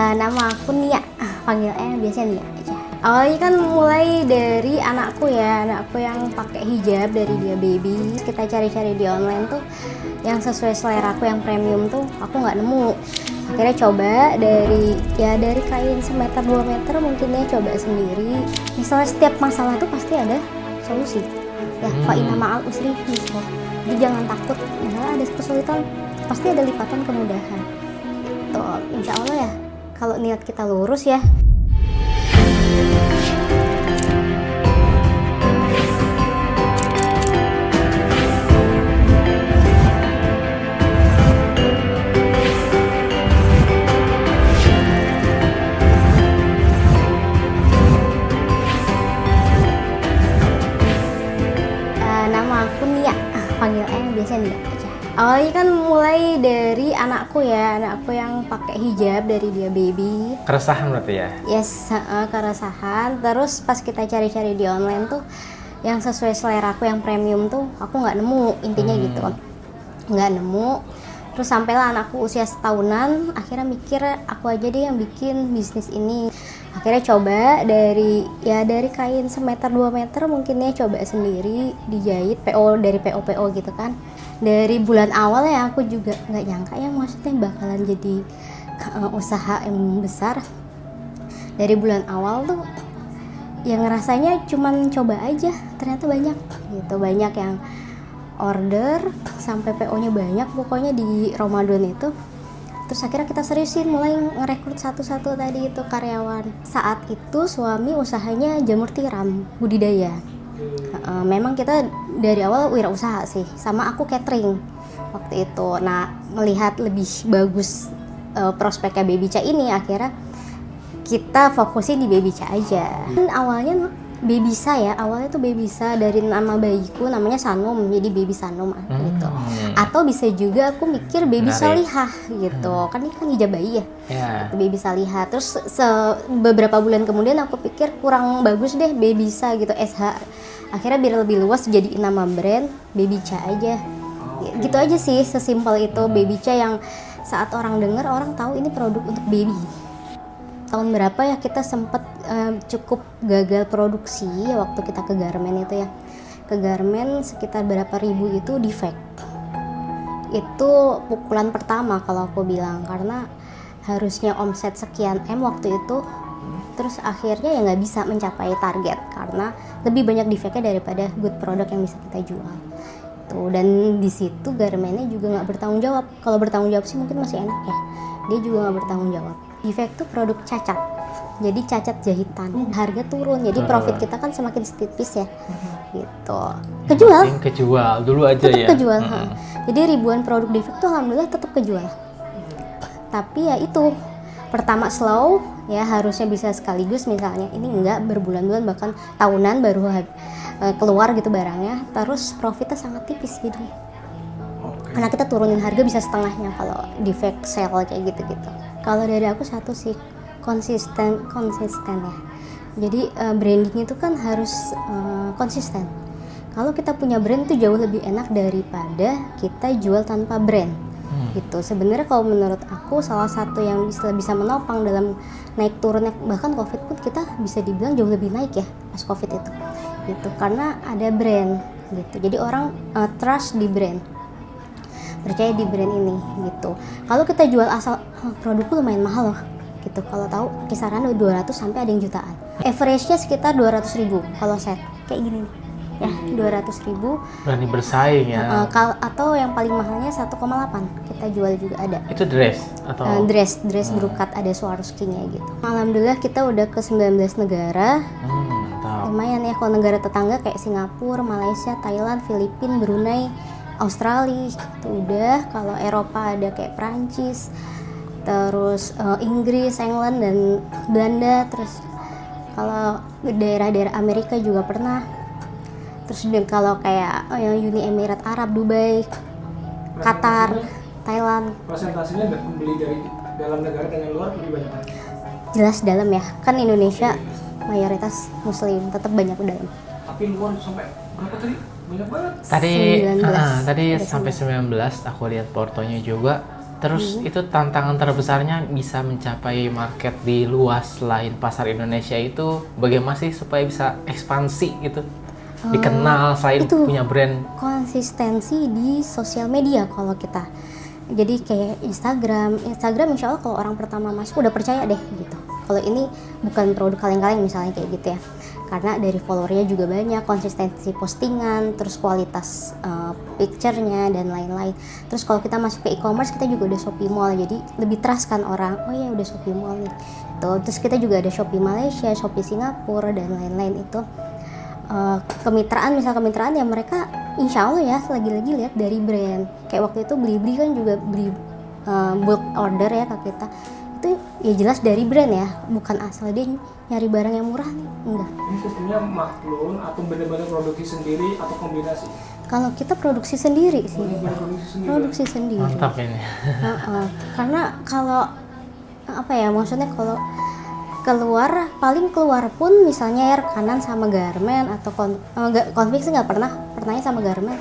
Nama aku Nia, panggilnya biasanya Nia aja. Awalnya kan mulai dari anakku yang pakai hijab dari dia baby. Kita cari-cari di online tuh yang sesuai selera aku, yang premium tuh aku nggak nemu. Akhirnya coba dari kain semeter 2 meter mungkin ya, coba sendiri. Misalnya setiap masalah tuh pasti ada solusi. Ya, fa inna ma'al usri yusra. Jadi jangan takut, misalnya ada kesulitan pasti ada lipatan kemudahan. Gitu. Insya Allah ya, kalau niat kita lurus ya. Nama aku Nia, panggilnya biasanya Nia aja. Awalnya kan mulai dari anakku yang pakai hijab dari dia baby. Keresahan berarti ya? Yes, keresahan. Terus pas kita cari-cari di online tuh yang sesuai selera aku, yang premium tuh aku nggak nemu, intinya gitu. Nggak nemu. Terus sampailah anakku usia setahunan, akhirnya mikir aku aja deh yang bikin bisnis ini. Akhirnya coba dari kain semeter 2 meter mungkin ya, coba sendiri dijahit dari PO gitu kan. Dari bulan awal ya aku juga nggak nyangka ya maksudnya bakalan jadi usaha yang besar. Dari bulan awal tuh yang rasanya cuman coba aja, ternyata banyak gitu, banyak yang order sampai PO-nya banyak pokoknya di Ramadan itu. Terus akhirnya kita seriusin mulai ngerekrut satu-satu tadi itu karyawan. Saat itu suami usahanya jamur tiram, budidaya. Memang kita dari awal wirausaha sih, sama aku catering waktu itu. Nah, melihat lebih bagus prospeknya Baby Cha ini, akhirnya kita fokusin di Baby Cha aja. Awalnya Babysa ya, awalnya tuh Babysa dari nama bayiku namanya Sanum, jadi Baby Sanum gitu. Atau bisa juga aku mikir Baby Solihah gitu, kan ini kan hijab bayi ya, gitu, Baby Solihah. Terus beberapa bulan kemudian aku pikir kurang bagus deh Babysa gitu, SH. Akhirnya biar lebih luas jadi nama brand Baby Cha aja. Gitu aja sih, sesimpel itu Baby Cha yang saat orang dengar orang tahu ini produk untuk baby. Tahun berapa ya kita sempat cukup gagal produksi waktu kita ke Garmen itu ya. Ke Garmen sekitar berapa ribu itu defect. Itu pukulan pertama kalau aku bilang, karena harusnya omset sekian M waktu itu, terus akhirnya ya nggak bisa mencapai target karena lebih banyak defectnya daripada good product yang bisa kita jual. Tuh, dan di situ Garmennya juga nggak bertanggung jawab. Kalau bertanggung jawab sih mungkin masih enak ya. Dia juga nggak bertanggung jawab. Defect tuh produk cacat, jadi cacat jahitan, harga turun, jadi profit kita kan semakin tipis ya, gitu. Kejual dulu aja tetep ya. Kejual, jadi ribuan produk defect tuh alhamdulillah tetap kejual. Tapi ya itu pertama slow ya, harusnya bisa sekaligus, misalnya ini enggak, berbulan-bulan bahkan tahunan baru keluar gitu barangnya, terus profitnya sangat tipis jadi. Karena kita turunin harga bisa setengahnya kalau defect sale kayak gitu-gitu. Kalau dari aku satu sih konsisten ya. Jadi branding itu kan harus konsisten. Kalau kita punya brand itu jauh lebih enak daripada kita jual tanpa brand. Gitu. Sebenarnya kalau menurut aku salah satu yang bisa menopang dalam naik turunnya, bahkan Covid pun kita bisa dibilang jauh lebih naik ya pas Covid itu. Gitu. Karena ada brand gitu. Jadi orang trust di brand. Percaya di brand ini gitu. Kalau kita jual asal produkku lumayan mahal loh gitu. Kalau tahu kisaran 200 sampai ada yang jutaan. Average-nya sekitar 200.000 kalau set kayak gini nih. Ya, 200.000. Berani bersaing ya. Atau yang paling mahalnya 1,8 kita jual juga ada. Itu dress atau dress brokat, ada Swarovski-nya gitu. Alhamdulillah kita udah ke 19 negara. Lumayan ya, kalau negara tetangga kayak Singapura, Malaysia, Thailand, Filipina, Brunei, Australia itu udah. Kalau Eropa ada kayak Prancis, terus Inggris, England dan Belanda. Terus kalau daerah-daerah Amerika juga pernah. Terus kalau kayak Uni Emirat Arab, Dubai, Qatar, Thailand. Presentasinya membeli dari dalam negara dengan luar lebih banyak. Jelas dalam ya, kan Indonesia mayoritas Muslim, tetap banyak dalam. Tapi luar sampai berapa tadi? Banyak banget. Tadi 19. sampai 19 aku lihat portonya juga. Terus itu tantangan terbesarnya bisa mencapai market di luas selain pasar Indonesia itu bagaimana sih supaya bisa ekspansi gitu? Dikenal selain itu punya brand. konsistensi di sosial media kalau kita. Jadi kayak Instagram insya Allah kalau orang pertama masuk udah percaya deh gitu. Kalau ini bukan produk kaleng-kaleng misalnya kayak gitu ya. Karena dari followernya juga banyak, konsistensi postingan, terus kualitas picture-nya dan lain-lain. Terus kalau kita masuk ke e-commerce kita juga udah Shopee Mall, jadi lebih trust kan orang, oh ya udah Shopee Mall nih. Tuh, terus kita juga ada Shopee Malaysia, Shopee Singapura dan lain-lain itu. Kemitraan ya mereka insya Allah ya lagi-lagi lihat dari brand. Kayak waktu itu Blibli kan juga beli bulk order ya ke kita. Itu ya jelas dari brand ya, bukan asal dia nyari barang yang murah nih, enggak. Ini sistemnya maklun atau benar-benar produksi sendiri atau kombinasi? Kalau kita produksi sendiri sih, Benar-benar produksi sendiri. produksi sendiri. Mantap ini. Karena kalau apa ya, maksudnya kalau paling keluar pun misalnya ya rekanan sama garment atau konflik sih nggak pernahnya sama garment.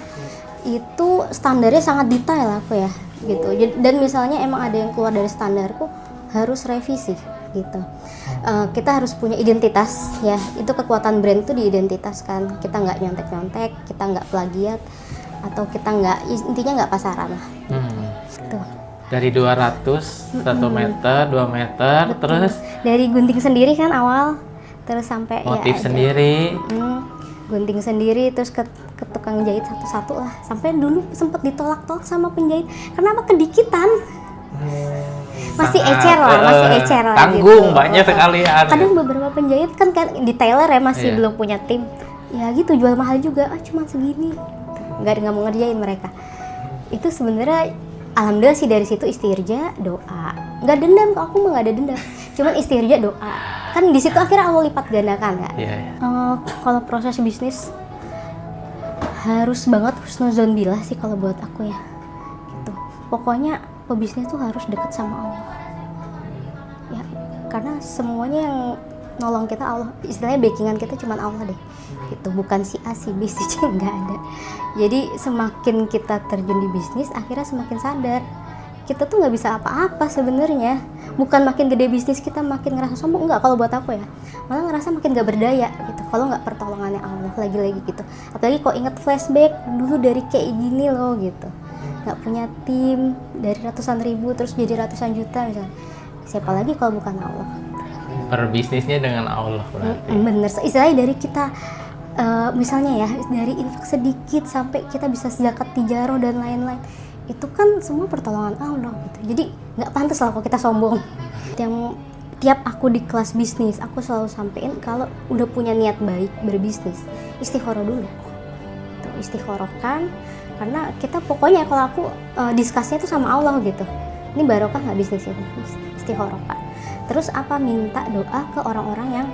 Itu standarnya sangat detail aku ya gitu. Dan misalnya emang ada yang keluar dari standarku harus revisi gitu. Kita harus punya identitas ya, itu kekuatan brand itu di identitas kan. Kita nggak nyontek-nyontek, kita nggak plagiat, atau kita intinya nggak pasaran lah gitu. Dari 200, 1 meter, 2 meter, Betul. terus Dari gunting sendiri kan awal, terus sampai motif ya sendiri. Gunting sendiri, terus ke tukang jahit satu-satu lah. Sampai dulu sempet ditolak-tolak sama penjahit, kenapa kedikitan? Masih ecer lah Tanggung gitu. banyak sekali ya. Kadang beberapa penjahit kan detailer ya masih Iya. belum punya tim. Ya gitu, jual mahal juga, cuma segini. Nggak mau ngerjain mereka. Itu sebenarnya alhamdulillah sih dari situ istirja, doa. Nggak dendam, kok aku mah nggak ada dendam. Cuman istirja, doa. Kan di situ akhirnya Allah lipat gandakan kan. Iya. Kalau proses bisnis harus banget husnuzon billah sih kalau buat aku ya. Gitu. Pokoknya pebisnis tuh harus deket sama Allah. Ya, karena semuanya yang nolong kita Allah. Istilahnya backingan kita cuman Allah deh. Gitu, bukan si A, si B, si C, nggak ada. Jadi semakin kita terjun di bisnis, akhirnya semakin sadar kita tuh nggak bisa apa-apa sebenarnya. Bukan makin gede bisnis kita makin ngerasa sombong, enggak kalau buat aku ya. Malah ngerasa makin nggak berdaya gitu. Kalau nggak pertolongannya Allah lagi-lagi gitu. Apalagi kok inget flashback dulu dari kayak gini loh gitu. Nggak punya tim, dari ratusan ribu terus jadi ratusan juta misalnya. Siapa lagi kalau bukan Allah? Berbisnisnya dengan Allah berarti. Bener, istilahnya dari kita misalnya ya, dari infak sedikit sampai kita bisa zakat tijaroh dan lain-lain, itu kan semua pertolongan Allah gitu. Jadi nggak pantas lah kalau kita sombong. Yang tiap aku di kelas bisnis, aku selalu sampein kalau udah punya niat baik berbisnis, istikharah dulu. Tuh, istikharahkan, karena kita pokoknya kalau aku diskusinya tuh sama Allah gitu. Ini barokah nggak bisnis ini? Istikharahkan. Terus apa, minta doa ke orang-orang yang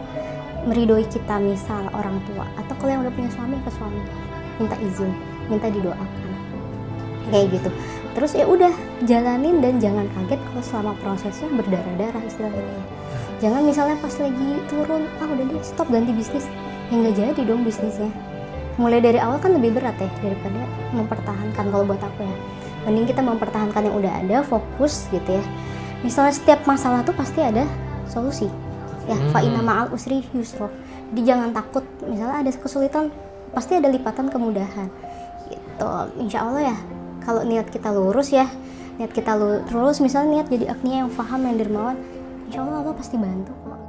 meridoi kita, misal orang tua, atau kalau yang udah punya suami ke suami, minta izin, minta didoakan, kayak gitu. Terus ya udah jalanin dan jangan kaget kalau selama prosesnya berdarah-darah istilahnya. Jangan misalnya pas lagi turun, udah deh stop ganti bisnis, ya nggak jadi dong bisnisnya. Mulai dari awal kan lebih berat ya daripada mempertahankan. Kalau buat aku ya, mending kita mempertahankan yang udah ada, fokus gitu ya. Misalnya setiap masalah tuh pasti ada solusi. Ya, fa inna ma'al usri yusra. Jadi jangan takut, misalnya ada kesulitan, pasti ada lipatan kemudahan. Gitu. Insya Allah ya, kalau niat kita lurus ya, misalnya niat jadi agniya yang paham, yang dermawan, insya Allah Allah pasti bantu kok.